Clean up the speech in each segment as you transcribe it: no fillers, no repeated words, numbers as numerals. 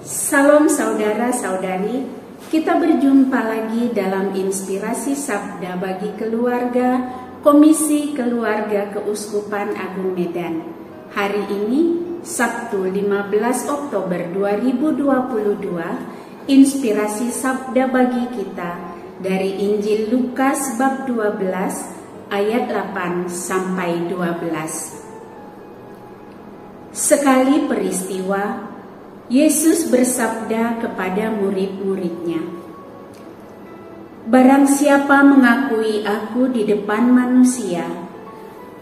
Salam saudara-saudari, kita berjumpa lagi dalam Inspirasi Sabda bagi Keluarga, Komisi Keluarga Keuskupan Agung Medan. Hari ini, Sabtu 15 Oktober 2022, Inspirasi Sabda bagi kita dari Injil Lukas bab 12 ayat 8 sampai 12. Sekali peristiwa, Yesus bersabda kepada murid-muridnya, "Barang siapa mengakui aku di depan manusia,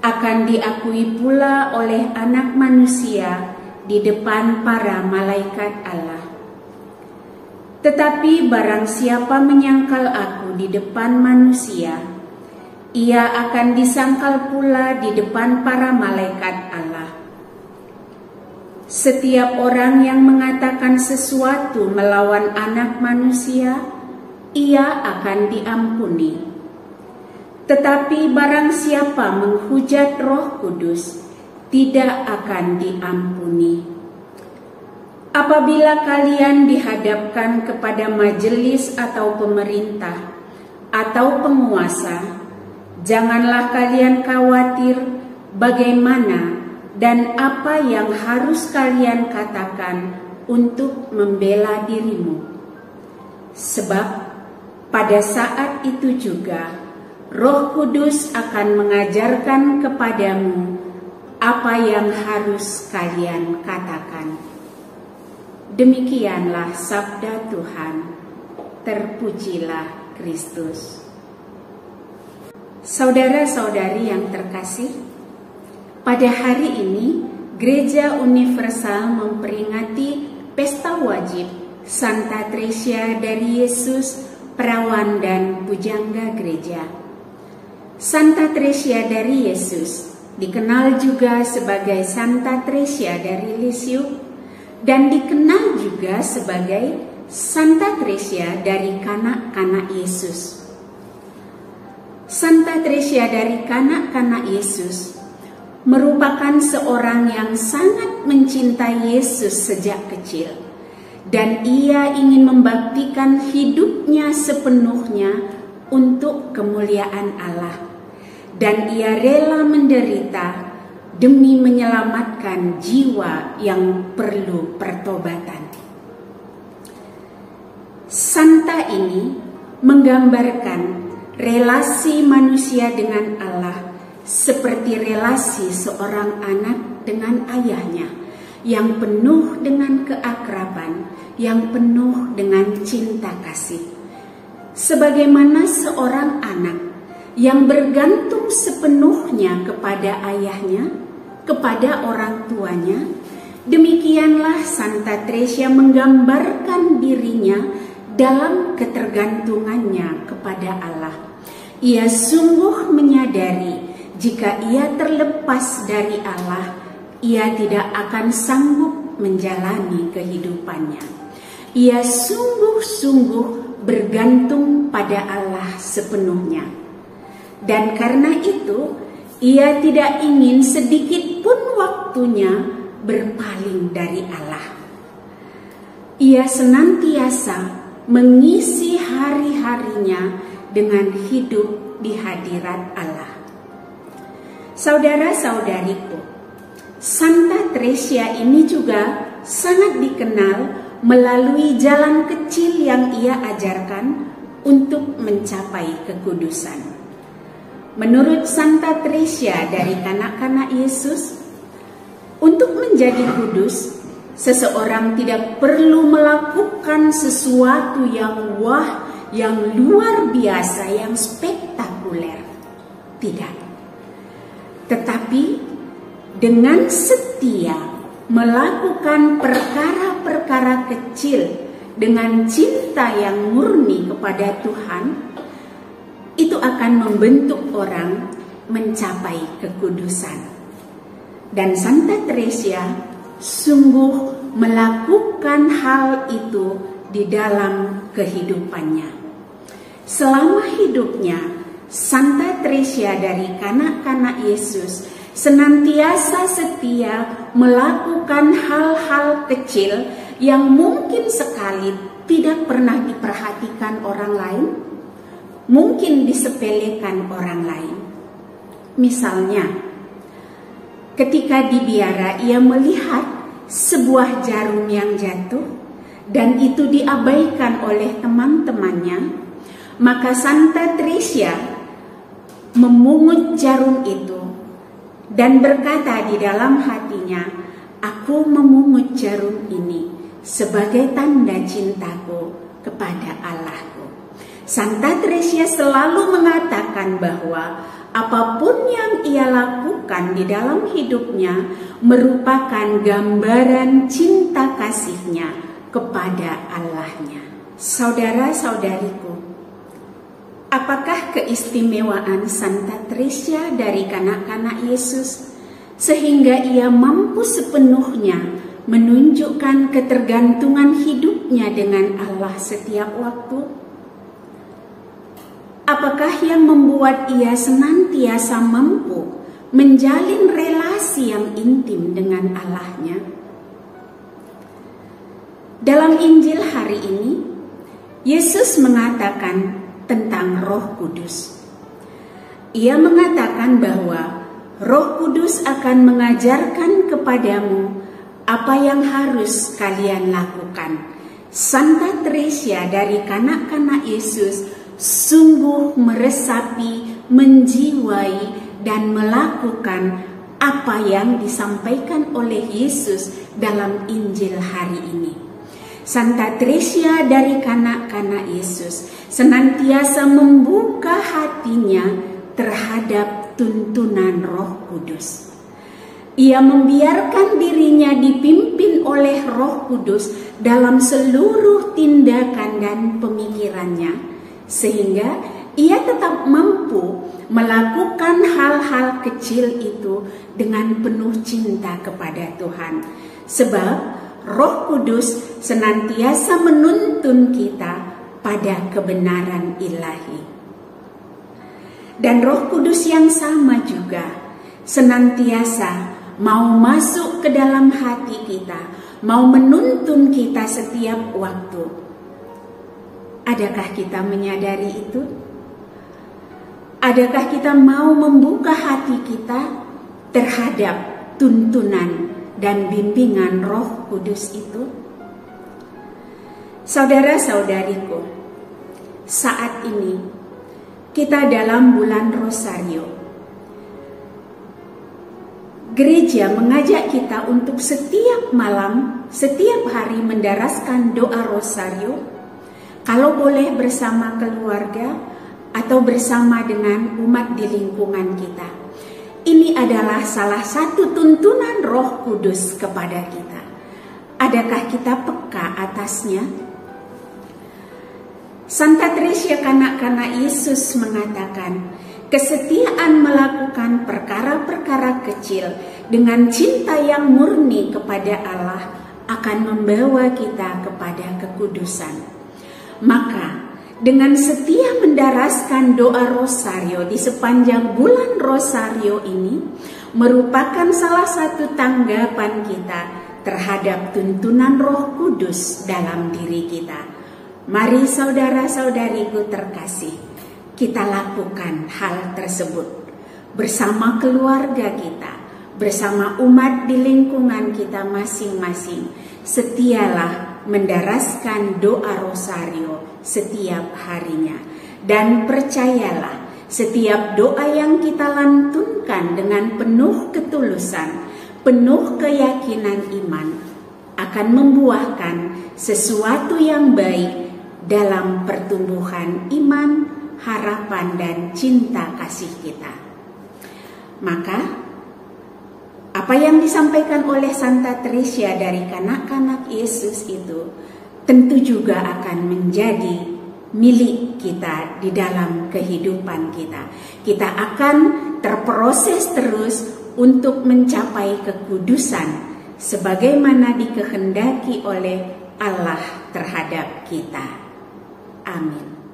akan diakui pula oleh Anak Manusia di depan para malaikat Allah. Tetapi barang siapa menyangkal aku di depan manusia, ia akan disangkal pula di depan para malaikat Allah. Setiap orang yang mengatakan sesuatu melawan Anak Manusia, ia akan diampuni. Tetapi barang siapa menghujat Roh Kudus, tidak akan diampuni. Apabila kalian dihadapkan kepada majelis atau pemerintah atau penguasa, janganlah kalian khawatir bagaimana dan apa yang harus kalian katakan untuk membela dirimu. Sebab pada saat itu juga Roh Kudus akan mengajarkan kepadamu apa yang harus kalian katakan." Demikianlah sabda Tuhan. Terpujilah Kristus. Saudara-saudari yang terkasih, pada hari ini Gereja Universal memperingati pesta wajib Santa Tresia dari Yesus, perawan dan pujangga gereja. Santa Tresia dari Yesus dikenal juga sebagai Santa Tresia dari Lisieux dan dikenal juga sebagai Santa Tresia dari kanak-kanak Yesus. Santa Tresia dari kanak-kanak Yesus merupakan seorang yang sangat mencintai Yesus sejak kecil, dan ia ingin membaktikan hidupnya sepenuhnya untuk kemuliaan Allah, dan ia rela menderita demi menyelamatkan jiwa yang perlu pertobatan. Santa ini menggambarkan relasi manusia dengan Allah seperti relasi seorang anak dengan ayahnya, yang penuh dengan keakraban, yang penuh dengan cinta kasih. Sebagaimana seorang anak yang bergantung sepenuhnya kepada ayahnya, kepada orang tuanya, demikianlah Santa Tresia menggambarkan dirinya dalam ketergantungannya kepada Allah. Ia sungguh menyadari jika ia terlepas dari Allah, ia tidak akan sanggup menjalani kehidupannya. Ia sungguh-sungguh bergantung pada Allah sepenuhnya. Dan karena itu, ia tidak ingin sedikit pun waktunya berpaling dari Allah. Ia senantiasa mengisi hari-harinya dengan hidup di hadirat Allah. Saudara-saudariku, Santa Tresia ini juga sangat dikenal melalui jalan kecil yang ia ajarkan untuk mencapai kekudusan. Menurut Santa Tresia dari kanak-kanak Yesus, untuk menjadi kudus, seseorang tidak perlu melakukan sesuatu yang wah, yang luar biasa, yang spektakuler. Tidak. Tetapi dengan setia melakukan perkara-perkara kecil dengan cinta yang murni kepada Tuhan, itu akan membentuk orang mencapai kekudusan. Dan Santa Tresia sungguh melakukan hal itu di dalam kehidupannya. Selama hidupnya, Santa Tresia dari kanak-kanak Yesus senantiasa setia melakukan hal-hal kecil yang mungkin sekali tidak pernah diperhatikan orang lain, mungkin disepelekan orang lain. Misalnya, ketika di biara ia melihat sebuah jarum yang jatuh dan itu diabaikan oleh teman-temannya, maka Santa Teresia memungut jarum itu dan berkata di dalam hatinya, "Aku memungut jarum ini sebagai tanda cintaku kepada Allahku." Santa Teresia selalu mengatakan bahwa apapun yang ia lakukan di dalam hidupnya merupakan gambaran cinta kasihnya kepada Allahnya. Saudara-saudariku, apakah keistimewaan Santa Teresia dari kanak-kanak Yesus sehingga ia mampu sepenuhnya menunjukkan ketergantungan hidupnya dengan Allah setiap waktu? Apakah yang membuat ia senantiasa mampu menjalin relasi yang intim dengan Allahnya? Dalam Injil hari ini, Yesus mengatakan tentang Roh Kudus. Ia mengatakan bahwa Roh Kudus akan mengajarkan kepadamu apa yang harus kalian lakukan. Santa Teresia dari kanak-kanak Yesus sungguh meresapi, menjiwai, dan melakukan apa yang disampaikan oleh Yesus dalam Injil hari ini. Santa Teresia dari kanak-kanak Yesus senantiasa membuka hatinya terhadap tuntunan Roh Kudus. Ia membiarkan dirinya dipimpin oleh Roh Kudus dalam seluruh tindakan dan pemikirannya, sehingga ia tetap mampu melakukan hal-hal kecil itu dengan penuh cinta kepada Tuhan. Sebab Roh Kudus senantiasa menuntun kita pada kebenaran ilahi. Dan Roh Kudus yang sama juga senantiasa mau masuk ke dalam hati kita, mau menuntun kita setiap waktu. Adakah kita menyadari itu? Adakah kita mau membuka hati kita terhadap tuntunan dan bimbingan Roh Kudus itu? Saudara-saudariku, saat ini kita dalam bulan Rosario. Gereja mengajak kita untuk setiap malam, setiap hari mendaraskan doa Rosario, kalau boleh bersama keluarga atau bersama dengan umat di lingkungan kita. Ini adalah salah satu tuntunan Roh Kudus kepada kita. Adakah kita peka atasnya? Santa Teresia kanak-kanak Yesus mengatakan, kesetiaan melakukan perkara-perkara kecil dengan cinta yang murni kepada Allah akan membawa kita kepada kekudusan. Maka, dengan setia mendaraskan doa Rosario di sepanjang bulan Rosario ini merupakan salah satu tanggapan kita terhadap tuntunan Roh Kudus dalam diri kita. Mari saudara-saudariku terkasih, kita lakukan hal tersebut bersama keluarga kita, bersama umat di lingkungan kita masing-masing. Setialah mendaraskan doa Rosario setiap harinya. Dan percayalah, setiap doa yang kita lantunkan dengan penuh ketulusan, penuh keyakinan iman, akan membuahkan sesuatu yang baik dalam pertumbuhan iman, harapan, dan cinta kasih kita. Maka, apa yang disampaikan oleh Santa Teresia dari kanak-kanak Yesus itu tentu juga akan menjadi milik kita di dalam kehidupan kita. Kita akan terproses terus untuk mencapai kekudusan sebagaimana dikehendaki oleh Allah terhadap kita. Amin.